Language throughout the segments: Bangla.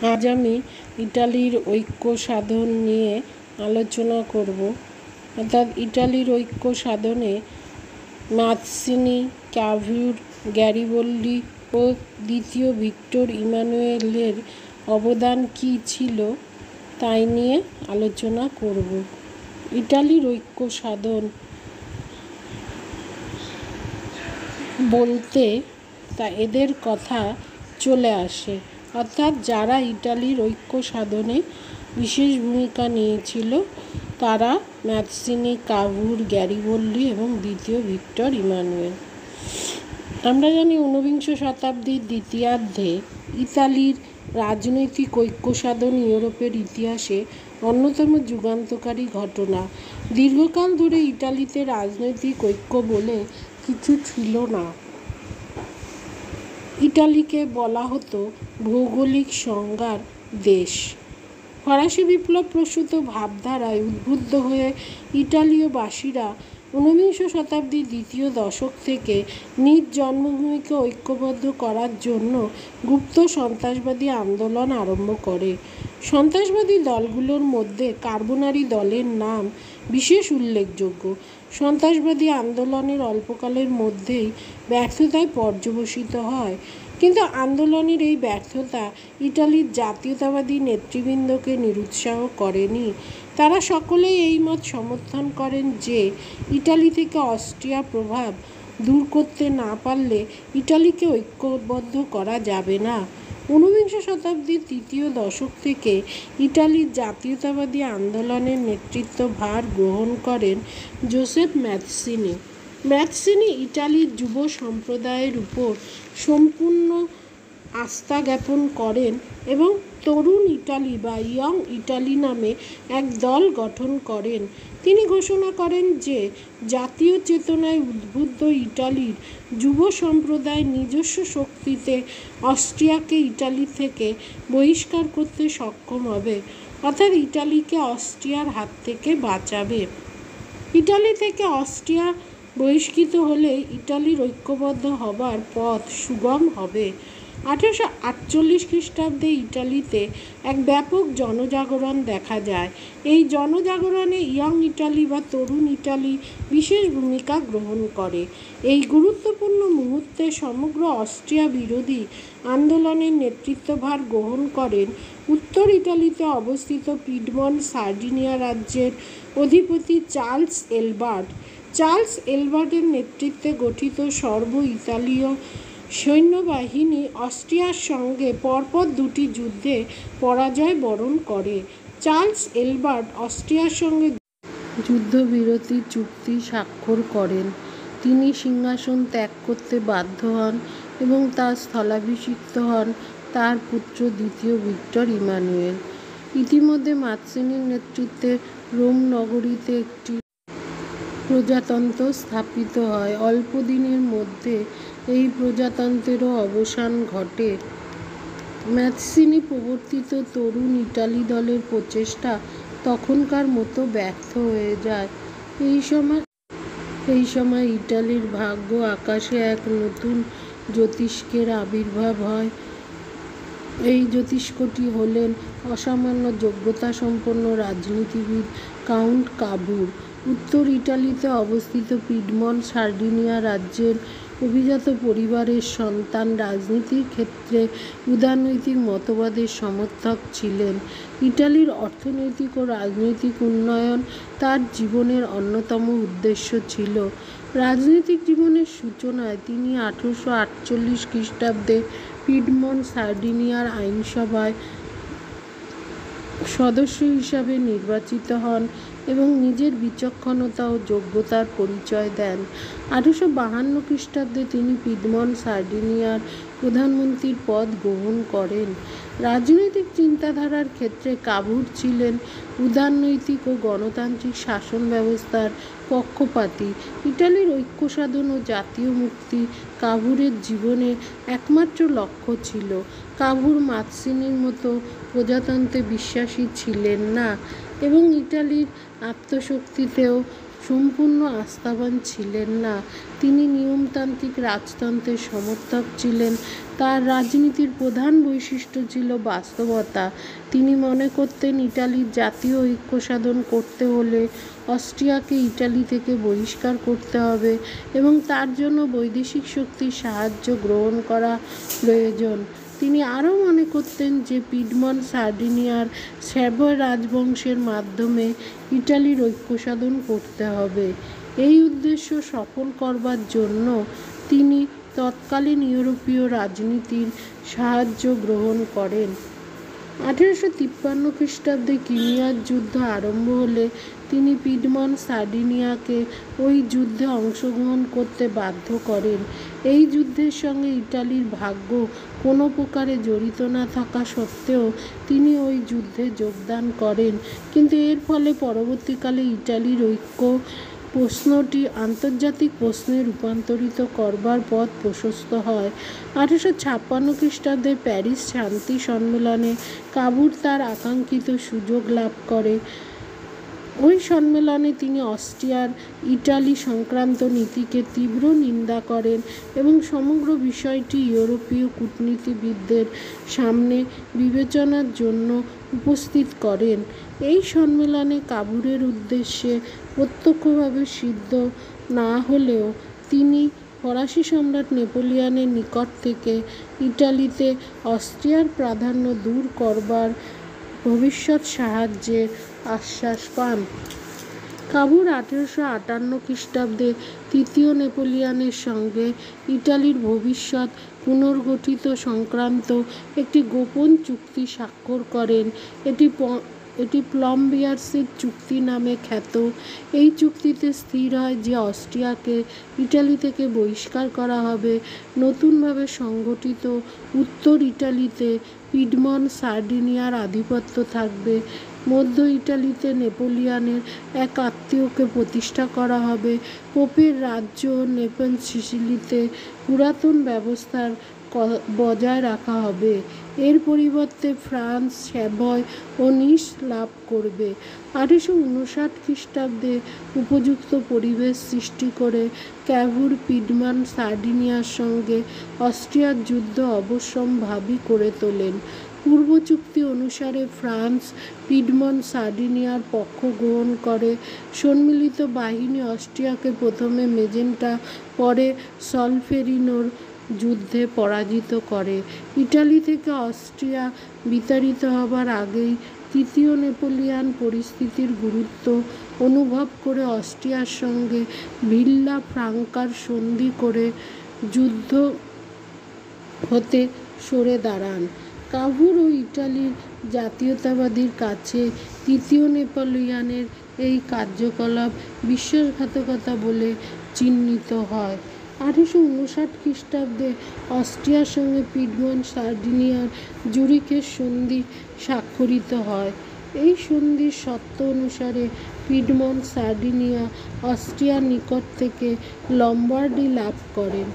আজ আমি ইটালির ঐক্য সাধন নিয়ে আলোচনা করব। অর্থাৎ ইটালির ঐক্য সাধনে মাৎসিনি, ক্যাভিউর, গ্যারিবল্ডি ও দ্বিতীয় ভিক্টর ইমানুয়েলের অবদান কী ছিল তাই নিয়ে আলোচনা করব। ইটালির ঐক্য সাধন বলতে এদের কথা চলে আসে, অর্থাৎ যারা ইটালির ঐক্য সাধনে বিশেষ ভূমিকা নিয়েছিল তারা মাৎসিনি, কাভুর, গ্যারিবল্ডি এবং দ্বিতীয় ভিক্টর ইমানুয়েল। আমরা জানি ঊনবিংশ শতাব্দীর দ্বিতীয়ার্ধে ইতালির রাজনৈতিক ঐক্য সাধন ইউরোপের ইতিহাসে অন্যতম যুগান্তকারী ঘটনা। দীর্ঘকাল ধরে ইটালিতে রাজনৈতিক ঐক্য বলে কিছু ছিল না। ইটালিকে বলা হতো ভৌগোলিক সংজ্ঞার দেশ। ফরাসি বিপ্লব প্রসূত ভাবধারায় উদ্বুদ্ধ হয়ে ইটালীয়বাসীরা ঊনবিংশ শতাব্দীর দ্বিতীয় দশক থেকে নিজ জন্মভূমিকে ঐক্যবদ্ধ করার জন্য গুপ্ত সন্ত্রাসবাদী আন্দোলন আরম্ভ করে। সন্ত্রাসবাদী দলগুলোর মধ্যে কার্বোনারি দলের নাম বিশেষ উল্লেখযোগ্য। সন্ত্রাসবাদী আন্দোলনের অল্পকালের মধ্যেই ব্যর্থতায় পর্যবসিত হয়, কিন্তু আন্দোলনের এই ব্যর্থতা ইটালির জাতীয়তাবাদী নেতৃবৃন্দকে নিরুৎসাহ করেনি। তারা সকলেই এই মত সমর্থন করেন যে ইটালি থেকে অস্ট্রিয়ার প্রভাব দূর করতে না পারলে ইটালিকে ঐক্যবদ্ধ করা যাবে না। ঊনবিংশ শতাব্দীর তৃতীয় দশক থেকে ইটালির জাতীয়তাবাদী আন্দোলনের নেতৃত্বভার গ্রহণ করেন জোসেফ মাৎসিনি। মাৎসিনি ইটালির যুব সম্প্রদায়ের উপর সম্পূর্ণ আস্থা জ্ঞাপন করেন এবং তরুণ ইটালি বা ইয়ং ইটালি নামে এক দল গঠন করেন। তিনি ঘোষণা করেন যে জাতীয় চেতনায় উদ্বুদ্ধ ইটালির যুব সম্প্রদায় নিজস্ব শক্তিতে অস্ট্রিয়াকে ইটালি থেকে বহিষ্কার করতে সক্ষম হবে, অর্থাৎ ইটালিকে অস্ট্রিয়ার হাত থেকে বাঁচাবে। ইটালি থেকে অস্ট্রিয়া বহিষ্কৃত হলে ইটালির ঐক্যবদ্ধ হবার পথ সুগম হবে। 1848 খ্রিস্টাব্দে ইটালিতে এক ব্যাপক জনজাগরণ দেখা যায়। এই জনজাগরণে ইয়ং ইটালি বা তরুণ ইটালি বিশেষ ভূমিকা গ্রহণ করে। এই গুরুত্বপূর্ণ মুহূর্তে সমগ্র অস্ট্রিয়া বিরোধী আন্দোলনের নেতৃত্বভার গ্রহণ করেন উত্তর ইটালিতে অবস্থিত পিডমন্ট সার্ডিনিয়া রাজ্যের অধিপতি চার্লস এলবার্ট। চার্লস এলবার্টের নেতৃত্বে গঠিত সর্ব ইতালীয় সৈন্যবাহিনী অস্ট্রিয়ার সঙ্গে পরপর দুটি যুদ্ধে পরাজয় বরণ করে। চার্লস এলবার্ট অস্ট্রিয়ার সঙ্গে যুদ্ধবিরতি চুক্তি স্বাক্ষর করেন। তিনি সিংহাসন ত্যাগ করতে বাধ্য হন এবং তার স্থলাভিষিক্ত হন তার পুত্র দ্বিতীয় ভিক্টর ইমানুয়েল। ইতিমধ্যে মাৎসিনির নেতৃত্বে রোম নগরীতে একটি প্রজাতন্ত্র স্থাপিত হয়। অল্প দিনের মধ্যে এই প্রজাতন্ত্রেরও অবসান ঘটে। মাৎসিনি প্রবর্তিত তরুণ ইটালি দলের প্রচেষ্টা তখনকার মতো ব্যর্থ হয়ে যায়। এই সময় ইটালির ভাগ্য আকাশে এক নতুন জ্যোতিষ্কের আবির্ভাব হয়। এই জ্যোতিষ্কটি হলেন অসামান্য যোগ্যতাসম্পন্ন রাজনীতিবিদ কাউন্ট কাভুর। উত্তর ইটালিতে অবস্থিত পিডমন্ট সার্ডিনিয়া রাজ্যের অভিজাত পরিবারের সন্তান রাজনীতির ক্ষেত্রে উদারনৈতিক মতবাদের সমর্থক ছিলেন। ইটালির অর্থনৈতিক ও রাজনৈতিক উন্নয়ন তার জীবনের অন্যতম উদ্দেশ্য ছিল। রাজনৈতিক জীবনের সূচনায় তিনি 1848 খ্রিস্টাব্দে পিডমন্ট সার্ডিনিয়ার আইনসভায় সদস্য হিসাবে নির্বাচিত হন এবং নিজের বিচক্ষণতা ও যোগ্যতার পরিচয় দেন। 1852 খ্রিস্টাব্দে তিনি পিডমন্ট সার্ডিনিয়ার প্রধানমন্ত্রীর পদ গ্রহণ করেন। রাজনৈতিক চিন্তাধারার ক্ষেত্রে কাভুর ছিলেন উদারনৈতিক ও গণতান্ত্রিক শাসন ব্যবস্থার পক্ষপাতী। ইটালির ঐক্য সাধন ও জাতীয় মুক্তি কাভুরের জীবনের একমাত্র লক্ষ্য ছিল। কাভুর মাৎসিনির মতো প্রজাতন্ত্রে বিশ্বাসী ছিলেন না এবং ইটালির আত্মশক্তিতেও সম্পূর্ণ আস্থাবান ছিলেন না। তিনি নিয়মতান্ত্রিক রাজতন্ত্রের সমর্থক ছিলেন। তার রাজনীতির প্রধান বৈশিষ্ট্য ছিল বাস্তবতা। তিনি মনে করতেন ইটালির জাতীয় ঐক্য সাধন করতে হলে অস্ট্রিয়াকে ইটালি থেকে বহিষ্কার করতে হবে এবং তার জন্য বৈদেশিক শক্তির সাহায্য গ্রহণ করা প্রয়োজন। তিনি আরও মনে করতেন যে পিডমন্ট সার্ডিনিয়ার স্যাভয় রাজবংশের মাধ্যমে ইটালির ঐক্য সাধন করতে হবে। এই উদ্দেশ্য সফল করবার জন্য তিনি তৎকালীন ইউরোপীয় রাজনীতির সাহায্য গ্রহণ করেন। 1853 খ্রিস্টাব্দে ক্রিমিয়ার যুদ্ধ আরম্ভ হলে তিনি পিডমন্ট সার্ডিনিয়াকে ওই যুদ্ধে অংশগ্রহণ করতে বাধ্য করেন। এই যুদ্ধের সঙ্গে ইটালির ভাগ্য কোনো প্রকারে জড়িত না থাকা সত্ত্বেও তিনি ওই যুদ্ধে যোগদান করেন, কিন্তু এর ফলে পরবর্তীকালে ইটালির ঐক্য প্রশ্নটি আন্তর্জাতিক প্রশ্নে রূপান্তরিত করবার পথ প্রশস্ত হয়। 1856 খ্রিস্টাব্দে প্যারিস শান্তি সম্মেলনে কাবুর তার আকাঙ্ক্ষিত সুযোগ লাভ করে। ওই সম্মেলনে তিনি অস্ট্রিয়ার ইটালি সংক্রান্ত নীতিকে তীব্র নিন্দা করেন এবং সমগ্র বিষয়টি ইউরোপীয় কূটনীতিবিদদের সামনে বিবেচনার জন্য উপস্থিত করেন। এই সম্মেলনে কাবুরের উদ্দেশ্যে প্রত্যক্ষভাবে সিদ্ধ না হলেও তিনি ফরাসি সম্রাট নেপোলিয়নের নিকট থেকে ইটালিতে অস্ট্রিয়ার প্রাধান্য দূর করবার ভবিষ্যৎ সাহায্যের আশ্বাস পান। কাবুর 1858 খ্রিস্টাব্দে তৃতীয় নেপোলিয়নের সঙ্গে ইটালির ভবিষ্যৎ পুনর্গঠিত সংক্রান্ত একটি গোপন চুক্তি স্বাক্ষর করেন। এটি প্লম্বিয়ার্সের চুক্তি নামে খ্যাত। এই চুক্তিতে স্থির হয় যে অস্ট্রিয়াকে ইটালি থেকে বহিষ্কার করা হবে। নতুনভাবে সংগঠিত উত্তর ইটালিতে পিডমন্ট সার্ডিনিয়ার আধিপত্য থাকবে। মধ্য ইটালিতে নেপোলিয়নের এক আত্মীয়কে প্রতিষ্ঠা করা হবে। পোপের রাজ্য নেপলস সিসিলিতে পুরাতন ব্যবস্থার বজায় রাখা হবে। এর পরিবর্তে ফ্রান্স স্যাভয় ও নিস লাভ করবে। 1859 খ্রিস্টাব্দে উপযুক্ত পরিবেশ সৃষ্টি করে ক্যাভুর পিডমন্ট সার্ডিনিয়ার সঙ্গে অস্ট্রিয়ার যুদ্ধ অবশ্যম্ভাবী করে তোলেন। পূর্ব চুক্তি অনুসারে ফ্রান্স পিডমন্ট সার্ডিনিয়ার পক্ষ গ্রহণ করে। সম্মিলিত বাহিনী অস্ট্রিয়াকে প্রথমে মেজেন্টা পরে সলফেরিনোর যুদ্ধে পরাজিত করে। ইটালি থেকে অস্ট্রিয়া বিতাড়িত হবার আগেই তৃতীয় নেপোলিয়ন পরিস্থিতির গুরুত্ব অনুভব করে অস্ট্রিয়ার সঙ্গে ভিল্লা ফ্রাঙ্কার সন্ধি করে যুদ্ধ হতে সরে দাঁড়ান। কাবুর ও ইটালির জাতীয়তাবাদীর কাছে তৃতীয় নেপোলিয়নের এই কার্যকলাপ বিশ্বাসঘাতকতা বলে চিহ্নিত হয়। 1859 খ্রিস্টাব্দে অস্ট্রিয়ার সঙ্গে পিডমন্ট সার্ডিনিয়ার জুরিখের সন্ধি স্বাক্ষরিত হয়। এই সন্ধির শর্ত অনুসারে পিডমন্ট সার্ডিনিয়া অস্ট্রিয়ার নিকট থেকে লম্বার্ডি লাভ করেন।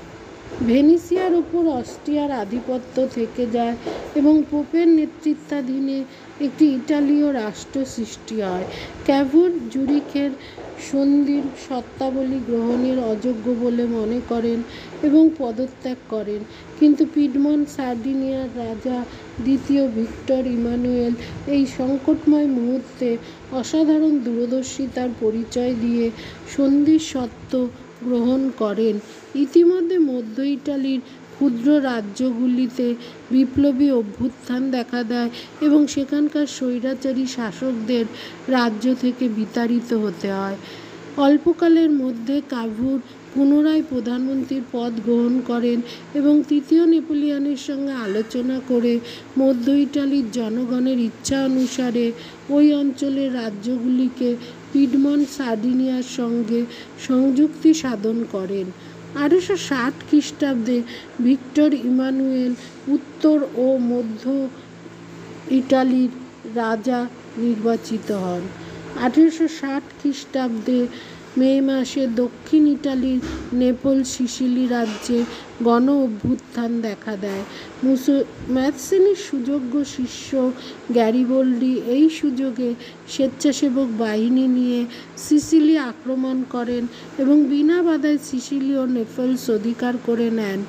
ভেনিসিয়ার ওপর অস্ট্রিয়ার আধিপত্য থেকে যায় এবং পোপের নেতৃত্বাধীনে একটি ইটালীয় রাষ্ট্র সৃষ্টি হয়। ক্যাভুর জুরিখের সন্ধির শর্তাবলী গ্রহণের অযোগ্য বলে মনে করেন এবং পদত্যাগ করেন, কিন্তু পিডমন্ট সার্ডিনিয়ার রাজা দ্বিতীয় ভিক্টর ইমানুয়েল এই সংকটময় মুহূর্তে অসাধারণ দূরদর্শিতার পরিচয় দিয়ে সন্ধির শর্ত গ্রহণ করেন। ইতিমধ্যে মধ্য ইটালির ক্ষুদ্র রাজ্যগুলিতে বিপ্লবী অভ্যুত্থান দেখা দেয় এবং সেখানকার স্বৈরাচারী শাসকদের রাজ্য থেকে বিতাড়িত হতে হয়। অল্পকালের মধ্যে কাবুর পুনরায় প্রধানমন্ত্রীর পদ গ্রহণ করেন এবং তৃতীয় নেপোলিয়নের সঙ্গে আলোচনা করে মধ্য ইটালির জনগণের ইচ্ছা অনুসারে ওই অঞ্চলের রাজ্যগুলিকে পিডমন্ট সার্ডিনিয়ার সঙ্গে সংযুক্তি সাধন করেন। 1860 খ্রিস্টাব্দে ভিক্টর ইমানুয়েল উত্তর ও মধ্য ইটালির রাজা নির্বাচিত হন। 1860 খ্রিস্টাব্দে মে মাসে দক্ষিণ ইটালির নেপলস সিসিলি রাজ্যে গণ অভ্যুত্থান দেখা দেয়। ম্যাথসেনির সুযোগ্য শিষ্য গ্যারিবল্ডি এই সুযোগে স্বেচ্ছাসেবক বাহিনী নিয়ে সিসিলি আক্রমণ করেন এবং বিনা বাধায় সিসিলি ও নেপলস অধিকার করে নেন।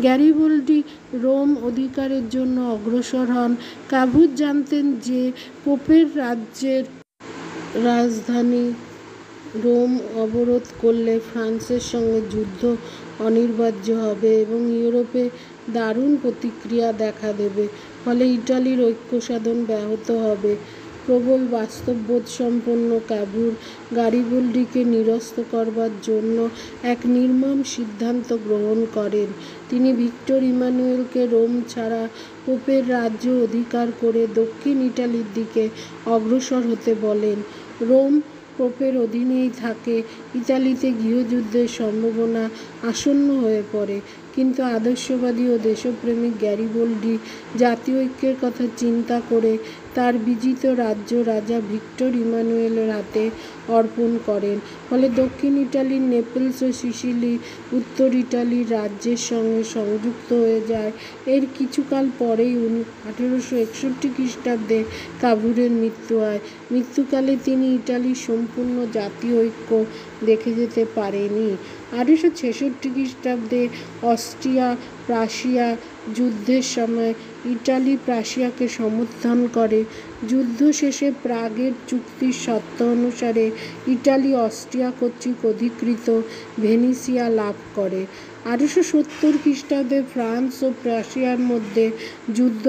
গ্যারিবল্ডি রোম অধিকারের জন্য অগ্রসর হন। কাভুর জানতেন যে পোপের রাজ্যের রাজধানী রোম অবরোধ করলে ফ্রান্সের সঙ্গে যুদ্ধ অনিবার্য হবে এবং ইউরোপে দারুণ প্রতিক্রিয়া দেখা দেবে, ফলে ইটালির ঐক্য সাধন ব্যাহত হবে। প্রবল বাস্তববোধসম্পন্ন কাভুর গ্যারিবল্ডিকে নিরস্ত করবার জন্য এক নির্মম সিদ্ধান্ত গ্রহণ করেন। তিনি ভিক্টর ইমানুয়েলকে রোম ছাড়া পোপের রাজ্য অধিকার করে দক্ষিণ ইটালির দিকে অগ্রসর হতে বলেন। রোম পোপের অধীনেই থাকে। ইতালিতে গৃহযুদ্ধের সম্ভাবনা আসন্ন হয়ে পড়ে, কিন্তু আদর্শবাদী ও দেশপ্রেমিক গ্যারিবল্ডি জাতীয় ঐক্যের কথা চিন্তা করে তার বিজিত রাজ্য রাজা ভিক্টর ইমানুয়েলের হাতে অর্পণ করেন। ফলে দক্ষিণ ইটালির নেপলস ও সিসিলি উত্তর ইটালির রাজ্যের সঙ্গে সংযুক্ত হয়ে যায়। এর কিছুকাল পরেই 1861 খ্রিস্টাব্দে কাভুরের মৃত্যু হয়। মৃত্যুকালে তিনি ইটালির সম্পূর্ণ জাতীয় ঐক্য দেখে যেতে পারেনি। 1866 খ্রিস্টাব্দে অস্ট্রিয়া প্রাশিয়া যুদ্ধের সময় ইটালি প্রাশিয়াকে সমর্থন করে। যুদ্ধ শেষে প্রাগের চুক্তির শর্ত অনুসারে ইটালি অস্ট্রিয়া কর্তৃক অধিকৃত ভেনিসিয়া লাভ করে। 1870 খ্রিস্টাব্দে ফ্রান্স ও প্রাশিয়ার মধ্যে যুদ্ধ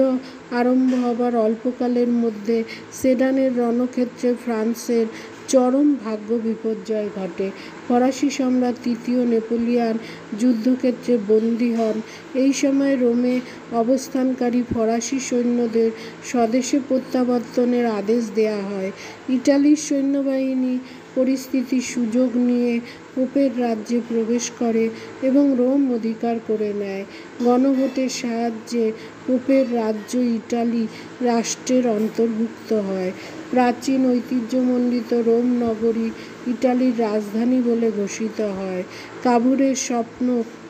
আরম্ভ হবার অল্পকালের মধ্যে সেডানের রণক্ষেত্রে ফ্রান্সের চরম ভাগ্য বিপর্যয় ঘটে। ফরাসি সম্রাট তৃতীয় নেপোলিয়ন যুদ্ধক্ষেত্রে বন্দী হন। এই সময় রোমে অবস্থানকারী ফরাসি সৈন্যদের স্বদেশে প্রত্যাবর্তনের আদেশ দেয়া হয়। ইটালির সৈন্যবাহিনী পরিস্থিতির সুযোগ নিয়ে পোপের রাজ্যে প্রবেশ করে এবং রোম অধিকার করে নেয়। গণভোটের সাহায্যে পোপের রাজ্য ইটালি রাষ্ট্রের অন্তর্ভুক্ত হয়। প্রাচীন ঐতিহ্যমণ্ডিত রোম নগরী ইটালির রাজধানী বলে ঘোষিত হয়। কাভুরের স্বপ্ন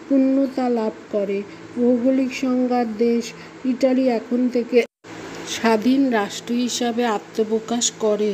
পূর্ণতা লাভ করে। ভৌগোলিক সংজ্ঞার দেশ ইটালি এখন থেকে স্বাধীন রাষ্ট্র হিসাবে আত্মপ্রকাশ করে।